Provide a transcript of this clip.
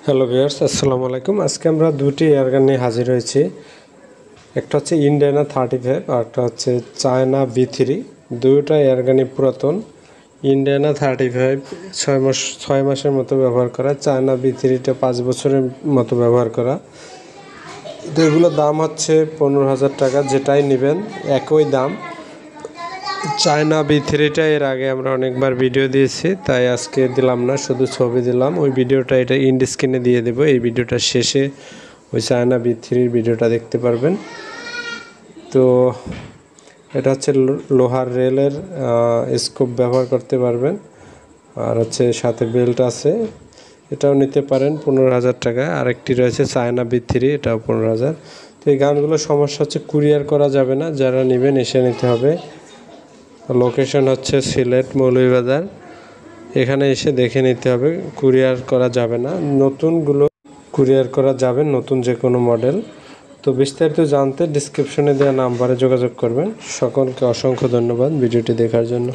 Hello viewers, আসসালামু আলাইকুম। আজকে আমরা দুটি এয়ারগান নিয়ে হাজির হয়েছি। একটা হচ্ছে ইন্ডিয়ানা 35 আর একটা হচ্ছে চায়না B3। দুইটা এয়ারগানই পুরাতন। ইন্ডিয়ানা 35 ছয় মাসের মতো ব্যবহার করা, চায়না B3টা 5 বছরের মতো ব্যবহার করা। এগুলোর দাম হচ্ছে 15,000 টাকা। যেটাই নেবেন একই দাম। চায়না B3টা এর আগে আমরা অনেকবার ভিডিও দিয়েছি, তাই আজকে দিলাম না, শুধু ছবি দিলাম। ওই ভিডিওটা এটা ইন্ড স্ক্রিনে দিয়ে দেবো। এই ভিডিওটার শেষে ওই চায়না B3-র ভিডিওটা দেখতে পারবেন। তো এটা হচ্ছে লোহার রেলের স্কোপ ব্যবহার করতে পারবেন, আর হচ্ছে সাথে বেল্ট আছে। এটাও নিতে পারেন 15,000 টাকা। আরেকটি রয়েছে চায়না B3, এটাও 15,000। তো এই গানগুলোর সমস্যা হচ্ছে কুরিয়ার করা যাবে না, যারা নেবেন এসে নিতে হবে। লোকেশন হচ্ছে সিলেট মৌলভীবাজার। এখানে এসে দেখে নিতে হবে, কুরিয়ার করা যাবে না। নতুনগুলো কুরিয়ার করা যাবে, নতুন যে কোনো মডেল। তো বিস্তারিত জানতে ডিসক্রিপশনে দেওয়া নাম্বারে যোগাযোগ করবেন। সকলকে অসংখ্য ধন্যবাদ ভিডিওটি দেখার জন্য।